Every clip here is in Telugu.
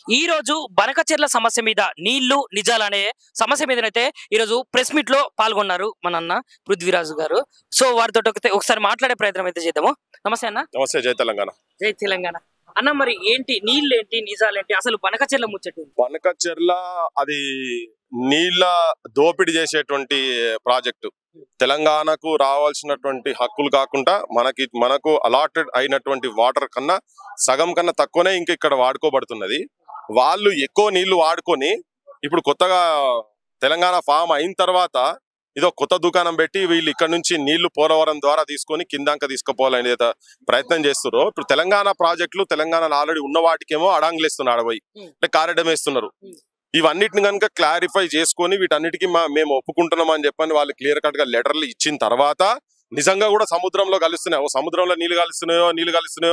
ఈ రోజు బనకచెర్ల సమస్య మీద నీళ్లు నిజాలనే సమస్య మీదనైతే ఈ రోజు ప్రెస్ మీట్ లో పాల్గొన్నారు మన అన్న పృథ్వీరాజు గారు. సో వారితో ఒకసారి మాట్లాడే ప్రయత్నం అయితే చేద్దాము. నమస్తే అన్న. నమస్తే. జై తెలంగాణ. జై తెలంగాణ అన్న. మరి ఏంటి నీళ్ళు ఏంటి నిజాలేంటి అసలు బనకచెర్ల ముచ్చట? బనకచెర్ల అది నీళ్ళ దోపిడీ చేసేటువంటి ప్రాజెక్టు. తెలంగాణకు రావాల్సినటువంటి హక్కులు కాకుండా మనకు అలాటెడ్ అయినటువంటి వాటర్ కన్నా సగం కన్నా తక్కువనే ఇంకా ఇక్కడ వాడుకోబడుతున్నది. వాళ్ళు ఎక్కువ నీళ్లు వాడుకొని ఇప్పుడు కొత్తగా తెలంగాణ ఫామ్ అయిన తర్వాత ఇదో కొత్త దుకాణం పెట్టి వీళ్ళు ఇక్కడ నుంచి నీళ్లు పోలవరం ద్వారా తీసుకొని కిందాక తీసుకుపోవాలని ప్రయత్నం చేస్తున్నారు. ఇప్పుడు తెలంగాణ ప్రాజెక్టులు తెలంగాణలో ఆల్రెడీ ఉన్న వాటికేమో అడాంగులేస్తున్నారు, ఆడపోయి అంటే కారెడం వేస్తున్నారు. ఇవన్నిటిని కనుక క్లారిఫై చేసుకొని వీటన్నిటికీ మేము ఒప్పుకుంటున్నాం అని చెప్పని వాళ్ళు క్లియర్ కట్ గా లెటర్లు ఇచ్చిన తర్వాత నిజంగా కూడా సముద్రంలో కలుస్తున్నాయో, సముద్రంలో నీళ్లు కలుస్తున్నాయో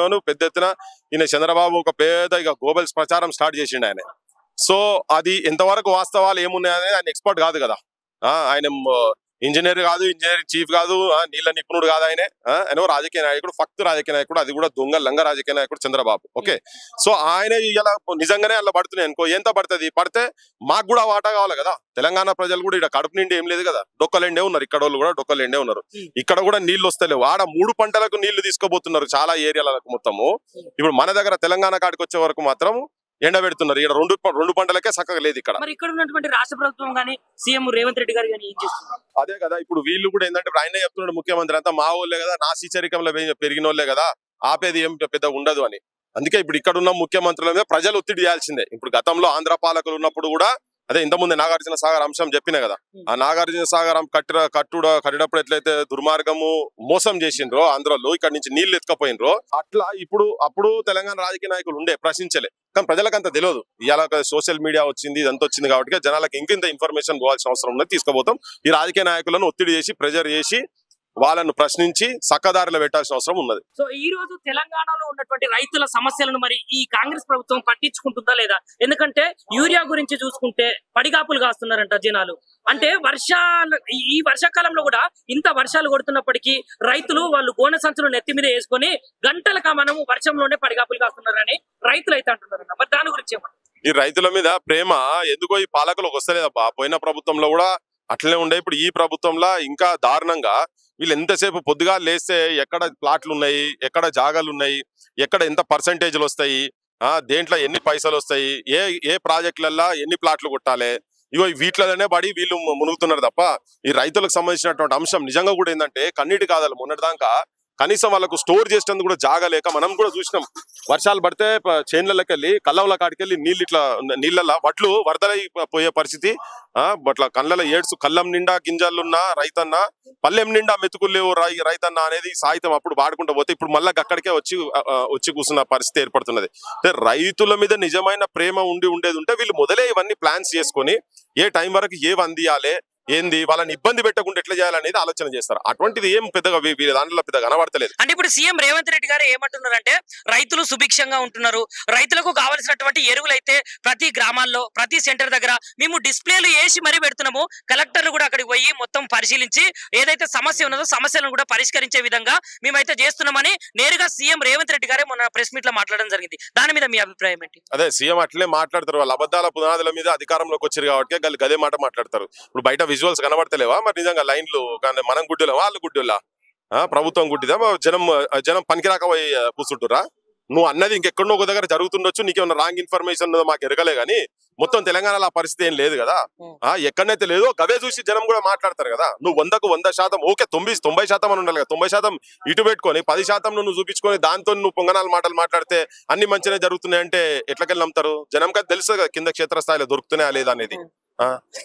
అని పెద్ద ఎత్తున ఈయన చంద్రబాబు ఒక పెద్ద ఇక గోబల్స్ ప్రచారం స్టార్ట్ చేసిండు ఆయన. సో అది ఎంతవరకు వాస్తవాలు ఏమున్నాయనేది ఆయన ఎక్స్పర్ట్ కాదు కదా, ఆయన ఇంజనీర్ కాదు, ఇంజనీరింగ్ చీఫ్ కాదు, నీళ్ళ నిపుణుడు కాదు. ఆయన రాజకీయ నాయకుడు, ఫక్త్ రాజకీయ నాయకుడు, అది కూడా దొంగ లంగ రాజకీయ నాయకుడు చంద్రబాబు. ఓకే, సో ఆయన ఇలా నిజంగానే అలా పడుతున్నాయి అనుకో, ఎంత పడుతుంది? పడితే మాకు కూడా వాటా కావాలి కదా. తెలంగాణ ప్రజలు కూడా ఇక్కడ కడుపు నిండి ఏం లేదు కదా, డొక్కలేండే ఉన్నారు. ఇక్కడ వాళ్ళు కూడా డొక్కలేండే ఉన్నారు. ఇక్కడ కూడా నీళ్లు వస్తలేవు. ఆడ 3 పంటలకు నీళ్లు తీసుకోబోతున్నారు చాలా ఏరియాలకు మొత్తము. ఇప్పుడు మన దగ్గర తెలంగాణ కాడికి వచ్చే వరకు మాత్రం ఎండబెడుతున్నారు. ఇక్కడ రెండు పంటలకే చక్కగా లేదు ఇక్కడ. ఇక్కడ ఉన్నటువంటి రాష్ట్ర ప్రభుత్వం గానీ సీఎం రేవంత్ రెడ్డి గారు గానీ అదే కదా. ఇప్పుడు వీళ్ళు కూడా ఏంటంటే ఆయన చెప్తున్నాడు, ముఖ్యమంత్రి అంతా మా వాళ్ళే కదా, నా శీచరికంలో పెరిగిన వాళ్ళే కదా, ఆపేది ఏం పెద్ద ఉండదు అని. అందుకే ఇప్పుడు ఇక్కడ ఉన్న ముఖ్యమంత్రుల మీద ప్రజలు ఒత్తిడి చేయాల్సిందే. ఇప్పుడు గతంలో ఆంధ్ర పాలకులు ఉన్నప్పుడు కూడా అదే ఇంతకుముందే నాగార్జున సాగర్ అంశం చెప్పిన కదా, ఆ నాగార్జున సాగర్ కట్టినప్పుడు ఎట్లయితే దుర్మార్గము మోసం చేసిండ్రో ఆంధ్రలో, ఇక్కడ నుంచి నీళ్లు ఎత్తుకపోయినరో అట్లా అప్పుడు తెలంగాణ రాజకీయ నాయకులు ఉండే, ప్రశ్నించలే. కానీ ప్రజలకు అంత తెలియదు. ఇవాళ సోషల్ మీడియా వచ్చింది, ఇదంతా వచ్చింది కాబట్టి జనాలకు ఇంకింత ఇన్ఫర్మేషన్ పోవాల్సిన అవసరం ఉన్నది, తీసుకుపోతాం. ఈ రాజకీయ నాయకులను ఒత్తిడి చేసి ప్రెజర్ చేసి వాళ్ళను ప్రశ్నించి సక్కదారిలో పెట్టాల్సిన అవసరం ఉన్నది. సో ఈ రోజు తెలంగాణలో ఉన్నటువంటి రైతుల సమస్యలను మరి ఈ కాంగ్రెస్ ప్రభుత్వం పట్టించుకుంటుందా లేదా? ఎందుకంటే యూరియా గురించి చూసుకుంటే పడిగాపులు కాస్తున్నారంట జనాలు. అంటే ఈ వర్షాకాలంలో కూడా ఇంత వర్షాలు కొడుతున్నప్పటికీ రైతులు వాళ్ళు గోనె సంచులు నెత్తి మీద వేసుకొని గంటలుగా మనము వర్షంలోనే పడిగాపులు కాస్తున్నారని రైతులు అయితే అంటున్నారు. మరి దాని గురించి ఈ రైతుల మీద ప్రేమ ఎందుకో ఈ పాలకులకు వస్తలేదబ్బా. పోయిన ప్రభుత్వంలో కూడా అట్లనే ఉండే, ఇప్పుడు ఈ ప్రభుత్వంలో ఇంకా దారుణంగా. వీళ్ళు ఎంతసేపు పొద్దుగా లేస్తే ఎక్కడ ప్లాట్లు ఉన్నాయి, ఎక్కడ జాగాలు ఉన్నాయి, ఎక్కడ ఎంత పర్సంటేజ్లు వస్తాయి, దేంట్లో ఎన్ని పైసలు వస్తాయి, ఏ ప్రాజెక్టులల్లో ఎన్ని ప్లాట్లు కొట్టాలి, ఇగో వీటిలోనే పడి వీళ్ళు మునుగుతున్నారు తప్ప ఈ రైతులకు సంబంధించినటువంటి అంశం నిజంగా కూడా ఏంటంటే కన్నీటి కాదాలి. మొన్నటిదాకా కనీసం వాళ్ళకు స్టోర్ చేసేందుకు కూడా జాగలేక మనం కూడా చూసినాం. వర్షాలు పడితే చేన్లకి వెళ్ళి కళ్ళవుల కాడికెళ్ళి నీళ్ళ వడ్లు వరదలైపోయే పరిస్థితి. అట్లా కళ్ళ ఏడ్సు, కళ్ళం నిండా గింజలున్న రైతన్న, పల్లెం నిండా మెతుకులేవు రైతన్న అనేది సాహిత్యం అప్పుడు పాడుకుంటూ పోతే ఇప్పుడు మళ్ళీ అక్కడికే వచ్చి కూర్చున్న పరిస్థితి ఏర్పడుతున్నది. రైతుల మీద నిజమైన ప్రేమ ఉండేది ఉంటే వీళ్ళు మొదలే ఇవన్నీ ప్లాన్స్ చేసుకొని ఏ టైం వరకు ఏవి అందియాలి, ఏంది వాళ్ళని ఇబ్బంది పెట్టకుండా ఎట్లా చేయాలనేది ఆలోచన చేస్తారు. అటువంటిది ఏం పెద్దగా వీళ్ళ దాంట్లో పెద్దగా కనబడతలేదు. అంటే ఇప్పుడు సీఎం రేవంత్ రెడ్డి గారు ఏమంటున్నారంటే రైతులు సుభిక్షంగా ఉంటున్నారు, రైతులకు కావాల్సినటువంటి ఎరువులు అయితే ప్రతి గ్రామాల్లో ప్రతి సెంటర్ దగ్గర మేము డిస్ప్లేలు వేసి మరీ పెడుతున్నాము. కలెక్టర్లు కూడా అక్కడికి పోయి మొత్తం పరిశీలించి ఏదైతే సమస్య ఉన్నదో సమస్యలను కూడా పరిష్కరించే విధంగా మేమైతే చేస్తున్నామని నేరుగా సీఎం రేవంత్ రెడ్డి గారే మొన్న ప్రెస్ మీట్ లో మాట్లాడడం జరిగింది. దాని మీద మీ అభిప్రాయం ఏంటి? అదే సీఎం అట్లే మాట్లాడతారు. వాళ్ళ అబద్ధాల పునాదుల మీద అధికారంలోకి వచ్చారు కాబట్టి గదే మాట మాట్లాడతారు. ఇప్పుడు బయట విజువల్స్ కనబడతలేవా? మరి నిజంగా లైన్లు మనం గుడ్డులా వాళ్ళు గుడ్డులా? ప్రభుత్వం గుడ్డిదా? జనం పనికిరాక పోయి కూర్చుంటురా? నువ్వు అన్నది ఇంకెక్కడో ఒక దగ్గర జరుగుతుండొచ్చు, నీకేమన్నా రాంగ్ ఇన్ఫర్మేషన్ మాకు ఎరగలే గానీ మొత్తం తెలంగాణలో ఆ పరిస్థితి ఏం లేదు కదా. ఎక్కడనైతే లేదో గవే చూసి జనం కూడా మాట్లాడతారు కదా. నువ్వు 100% ఓకే, 90% అని ఉండాలి కదా. 90% ఇటు పెట్టుకొని 10% నువ్వు చూపించుకొని దాంతో నువ్వు పొంగనాల మాటలు మాట్లాడితే అన్ని మంచిగా జరుగుతున్నాయి అంటే ఎట్లకెళ్ళి నమ్ముతారు? జనం కదా తెలుసు కదా కింద క్షేత్రస్థాయిలో దొరుకుతున్నాయా లేదా అనేది.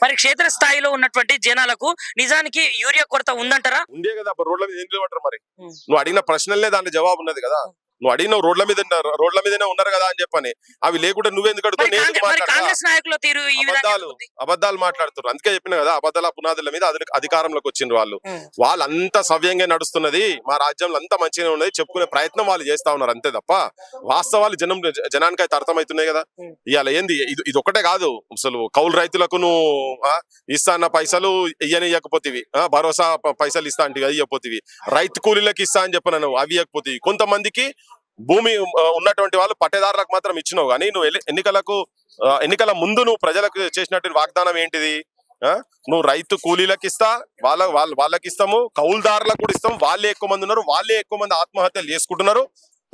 మరి క్షేత్ర స్థాయిలో ఉన్నటువంటి జనాలకు నిజానికి యూరియా కొరత ఉందంటారా? ఉండే కదా. రోడ్ల మీద ఏం నిలబడరు. మరి నువ్వు అడిగిన ప్రశ్నలే దాంట్లో జవాబు ఉన్నది కదా. నువ్వు అడిగిన రోడ్ల మీదనే ఉన్నారు కదా అని చెప్పని అవి లేకుండా నువ్వెందుకు అబద్ధాలు మాట్లాడుతున్నారు? అందుకే చెప్పిన కదా, అబద్ధాల పునాదుల మీద అధికారంలోకి వచ్చిండ్రు వాళ్ళు. వాళ్ళంతా సవ్యంగా నడుస్తున్నది, మా రాజ్యంలో అంతా మంచిగా ఉన్నది చెప్పుకునే ప్రయత్నం వాళ్ళు చేస్తా ఉన్నారు అంతే తప్ప వాస్తవాలు జనానికి అయితే అర్థమవుతున్నాయి కదా. ఇవాళ ఏంది ఇది ఒక్కటే కాదు, అసలు కౌలు రైతులకు నువ్వు ఇస్తా అన్న పైసలు ఇయ్యకపోతేవి, భరోసా పైసలు ఇస్తా అంటే ఇయ్యకపోతేవి, రైతు కూలీలకు ఇస్తా అని చెప్పిన నువ్వు అవి ఇయ్యకపోతేవి, కొంతమందికి భూమి ఉన్నటువంటి వాళ్ళు పట్టేదారులకు మాత్రం ఇచ్చినావు కానీ నువ్వు ఎన్నికలకు ఎన్నికల ముందు నువ్వు ప్రజలకు చేసినటువంటి వాగ్దానం ఏంటిది? నువ్వు రైతు కూలీలకు ఇస్తా, వాళ్ళకి ఇస్తాము, కౌలుదారులకు కూడా ఇస్తాం, వాళ్ళే ఎక్కువ మంది ఉన్నారు, వాళ్ళే ఎక్కువ మంది ఆత్మహత్యలు చేసుకుంటున్నారు,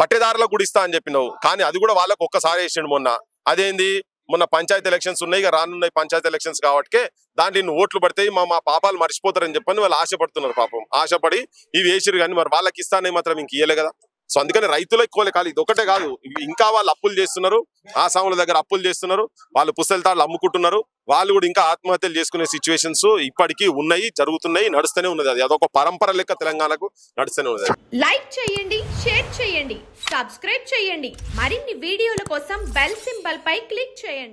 పట్టేదారులకు కూడా ఇస్తా అని చెప్పినావు. కానీ అది కూడా వాళ్ళకు ఒక్కసారి వేసిండు మొన్న. అదేంది, మొన్న పంచాయతీ ఎలక్షన్స్ ఉన్నాయి, ఇక రానున్నాయి పంచాయతీ ఎలక్షన్స్ కాబట్టి దాంట్లో ఓట్లు పడితే మా పాపాలు మర్చిపోతారని చెప్పని వాళ్ళు ఆశపడుతున్నారు. పాపం ఆశపడి ఇవి వేసిరు, కానీ మరి వాళ్ళకి ఇస్తానే మాత్రం ఇంక ఇయ్యలే కదా. సో అందుకని రైతులకు ఎక్కువ కాదు, ఇది ఒకటే కాదు, ఇంకా వాళ్ళు అప్పులు చేస్తున్నారు, ఆసాముల దగ్గర అప్పులు చేస్తున్నారు, వాళ్ళు పుస్తల తాళ్ళు అమ్ముకుంటున్నారు, వాళ్ళు కూడా ఇంకా ఆత్మహత్యలు చేసుకునే సిచ్యువేషన్స్ ఇప్పటికీ ఉన్నాయి, జరుగుతున్నాయి, నడుస్తూనే ఉన్నది. అది అదొక పరంపర లెక్క తెలంగాణకు నడుస్తూనే ఉన్నది. లైక్ చేయండి, షేర్ చేయండి, సబ్స్క్రైబ్ చేయండి. మరిన్ని వీడియోల కోసం బెల్ సింబల్ పై క్లిక్ చేయండి.